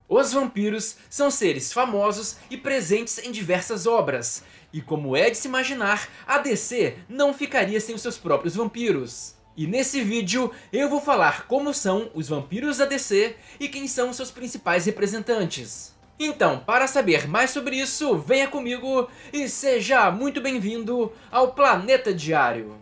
Os vampiros são seres famosos e presentes em diversas obras, e como é de se imaginar, a DC não ficaria sem os seus próprios vampiros. E nesse vídeo eu vou falar como são os vampiros da DC e quem são os seus principais representantes. Então, para saber mais sobre isso, venha comigo e seja muito bem-vindo ao Planeta Diário.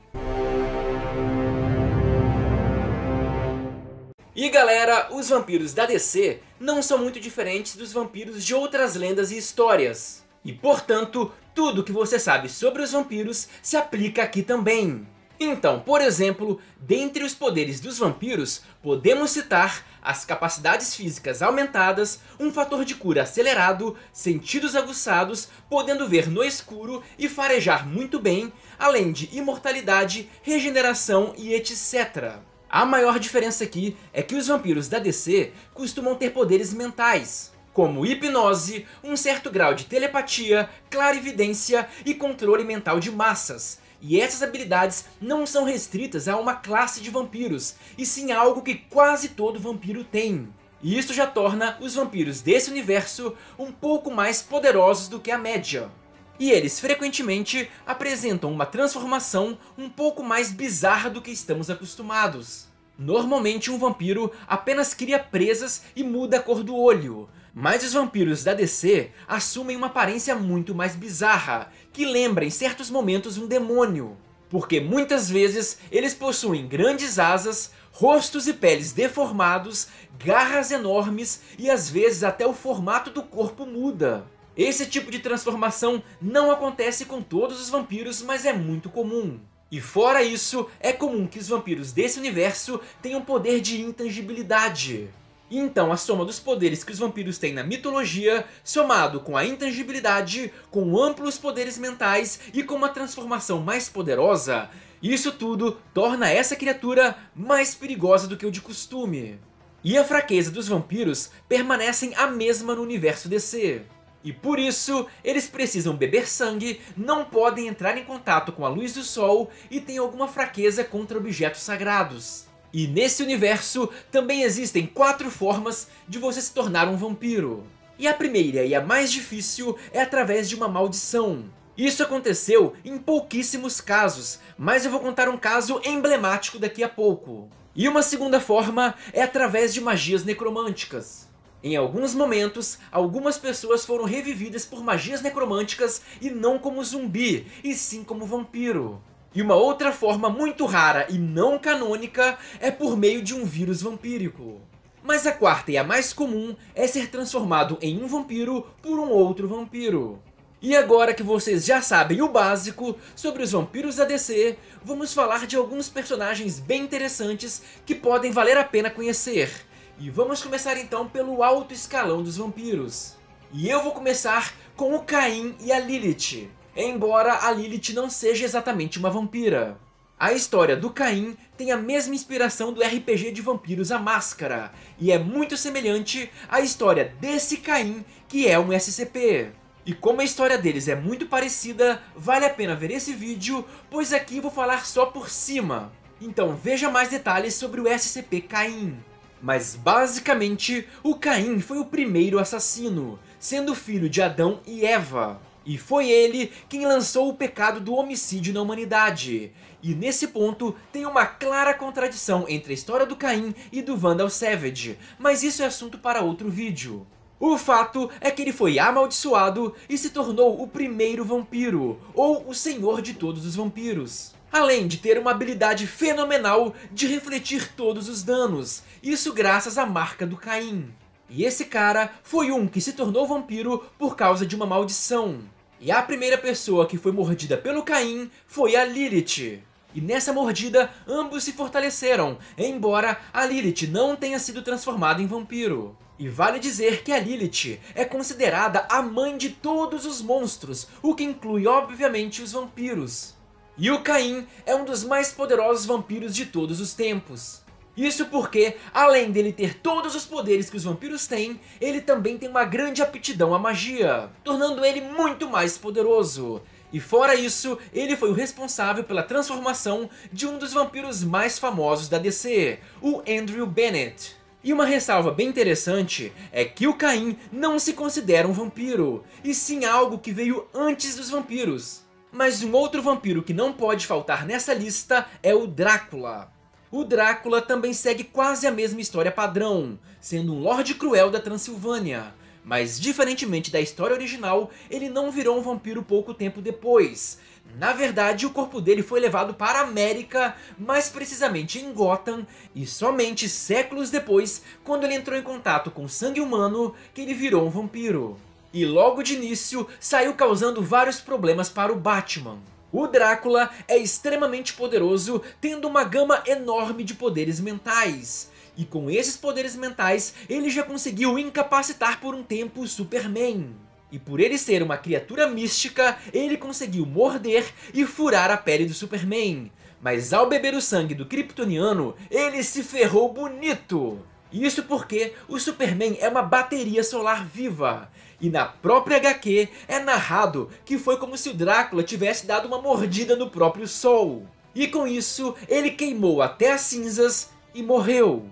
E galera, os vampiros da DC não são muito diferentes dos vampiros de outras lendas e histórias. E portanto, tudo que você sabe sobre os vampiros se aplica aqui também. Então, por exemplo, dentre os poderes dos vampiros, podemos citar as capacidades físicas aumentadas, um fator de cura acelerado, sentidos aguçados, podendo ver no escuro e farejar muito bem, além de imortalidade, regeneração e etc. A maior diferença aqui é que os vampiros da DC costumam ter poderes mentais, como hipnose, um certo grau de telepatia, clarividência e controle mental de massas. E essas habilidades não são restritas a uma classe de vampiros, e sim a algo que quase todo vampiro tem. E isso já torna os vampiros desse universo um pouco mais poderosos do que a média. E eles frequentemente apresentam uma transformação um pouco mais bizarra do que estamos acostumados. Normalmente um vampiro apenas cria presas e muda a cor do olho. Mas os vampiros da DC assumem uma aparência muito mais bizarra, que lembra em certos momentos um demônio. Porque muitas vezes eles possuem grandes asas, rostos e peles deformados, garras enormes e às vezes até o formato do corpo muda. Esse tipo de transformação não acontece com todos os vampiros, mas é muito comum. E fora isso, é comum que os vampiros desse universo tenham poder de intangibilidade. Então a soma dos poderes que os vampiros têm na mitologia, somado com a intangibilidade, com amplos poderes mentais e com uma transformação mais poderosa, isso tudo torna essa criatura mais perigosa do que o de costume. E a fraqueza dos vampiros permanecem a mesma no universo DC. E por isso, eles precisam beber sangue, não podem entrar em contato com a luz do sol e têm alguma fraqueza contra objetos sagrados. E nesse universo, também existem 4 formas de você se tornar um vampiro. E a primeira e a mais difícil é através de uma maldição. Isso aconteceu em pouquíssimos casos, mas eu vou contar um caso emblemático daqui a pouco. E uma segunda forma é através de magias necromânticas. Em alguns momentos, algumas pessoas foram revividas por magias necromânticas e não como zumbi, e sim como vampiro. E uma outra forma muito rara e não canônica é por meio de um vírus vampírico. Mas a quarta e a mais comum é ser transformado em um vampiro por um outro vampiro. E agora que vocês já sabem o básico sobre os vampiros da DC, vamos falar de alguns personagens bem interessantes que podem valer a pena conhecer. E vamos começar então pelo alto escalão dos vampiros. E eu vou começar com o Caim e a Lilith, embora a Lilith não seja exatamente uma vampira. A história do Caim tem a mesma inspiração do RPG de vampiros A Máscara, e é muito semelhante à história desse Caim, que é um SCP. E como a história deles é muito parecida, vale a pena ver esse vídeo, pois aqui vou falar só por cima. Então veja mais detalhes sobre o SCP Caim. Mas basicamente, o Caim foi o primeiro assassino, sendo filho de Adão e Eva. E foi ele quem lançou o pecado do homicídio na humanidade. E nesse ponto tem uma clara contradição entre a história do Caim e do Vandal Savage, mas isso é assunto para outro vídeo. O fato é que ele foi amaldiçoado e se tornou o primeiro vampiro, ou o senhor de todos os vampiros. Além de ter uma habilidade fenomenal de refletir todos os danos, isso graças à marca do Caim. E esse cara foi um que se tornou vampiro por causa de uma maldição. E a primeira pessoa que foi mordida pelo Caim foi a Lilith. E nessa mordida, ambos se fortaleceram, embora a Lilith não tenha sido transformada em vampiro. E vale dizer que a Lilith é considerada a mãe de todos os monstros, o que inclui obviamente os vampiros. E o Caim é um dos mais poderosos vampiros de todos os tempos. Isso porque, além dele ter todos os poderes que os vampiros têm, ele também tem uma grande aptidão à magia, tornando ele muito mais poderoso. E fora isso, ele foi o responsável pela transformação de um dos vampiros mais famosos da DC, o Andrew Bennett. E uma ressalva bem interessante é que o Caim não se considera um vampiro, e sim algo que veio antes dos vampiros. Mas um outro vampiro que não pode faltar nessa lista é o Drácula. O Drácula também segue quase a mesma história padrão, sendo um Lorde Cruel da Transilvânia. Mas diferentemente da história original, ele não virou um vampiro pouco tempo depois. Na verdade, o corpo dele foi levado para a América, mais precisamente em Gotham, e somente séculos depois, quando ele entrou em contato com sangue humano, que ele virou um vampiro. E logo de início, saiu causando vários problemas para o Batman. O Drácula é extremamente poderoso, tendo uma gama enorme de poderes mentais. E com esses poderes mentais, ele já conseguiu incapacitar por um tempo o Superman. E por ele ser uma criatura mística, ele conseguiu morder e furar a pele do Superman. Mas ao beber o sangue do kryptoniano, ele se ferrou bonito. Isso porque o Superman é uma bateria solar viva. E na própria HQ é narrado que foi como se o Drácula tivesse dado uma mordida no próprio Sol. E com isso, ele queimou até as cinzas e morreu.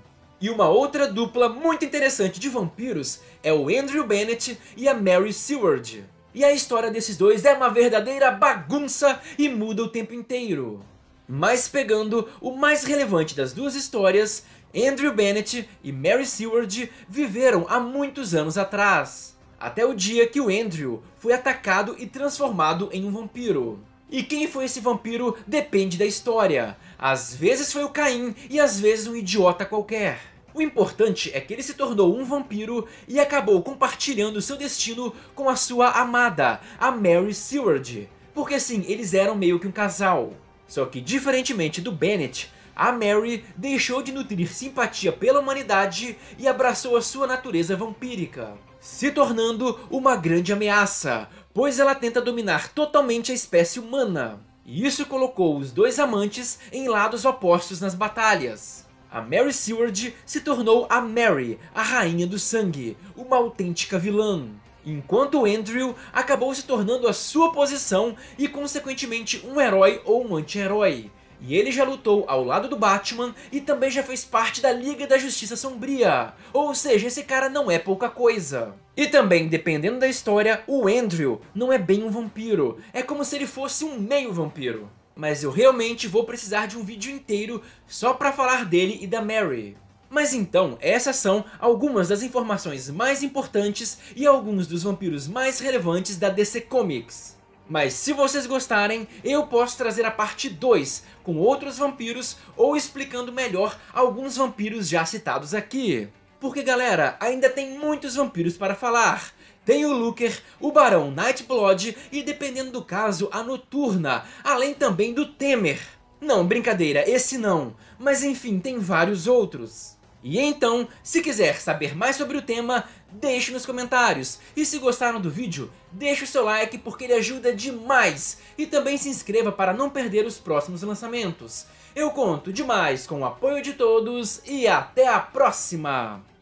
E uma outra dupla muito interessante de vampiros é o Andrew Bennett e a Mary Seward. E a história desses dois é uma verdadeira bagunça e muda o tempo inteiro. Mas pegando o mais relevante das duas histórias, Andrew Bennett e Mary Seward viveram há muitos anos atrás. Até o dia que o Andrew foi atacado e transformado em um vampiro. E quem foi esse vampiro depende da história. Às vezes foi o Caim e às vezes um idiota qualquer. O importante é que ele se tornou um vampiro e acabou compartilhando seu destino com a sua amada, a Mary Seward. Porque sim, eles eram meio que um casal. Só que diferentemente do Bennett, a Mary deixou de nutrir simpatia pela humanidade e abraçou a sua natureza vampírica, se tornando uma grande ameaça, pois ela tenta dominar totalmente a espécie humana. E isso colocou os dois amantes em lados opostos nas batalhas. A Mary Seward se tornou a Mary, a rainha do sangue, uma autêntica vilã. Enquanto o Andrew acabou se tornando a sua posição e consequentemente um herói ou um anti-herói. E ele já lutou ao lado do Batman e também já fez parte da Liga da Justiça Sombria. Ou seja, esse cara não é pouca coisa. E também, dependendo da história, o Andrew não é bem um vampiro. É como se ele fosse um meio vampiro. Mas eu realmente vou precisar de um vídeo inteiro só pra falar dele e da Mary. Mas então, essas são algumas das informações mais importantes e alguns dos vampiros mais relevantes da DC Comics. Mas se vocês gostarem, eu posso trazer a parte 2, com outros vampiros ou explicando melhor alguns vampiros já citados aqui. Porque galera, ainda tem muitos vampiros para falar. Tem o Looker, o Barão Nightblood e, dependendo do caso, a Noturna, além também do Temer. Não, brincadeira, esse não, mas enfim, tem vários outros. E então, se quiser saber mais sobre o tema, deixe nos comentários. E se gostaram do vídeo, deixe o seu like porque ele ajuda demais. E também se inscreva para não perder os próximos lançamentos. Eu conto demais com o apoio de todos e até a próxima!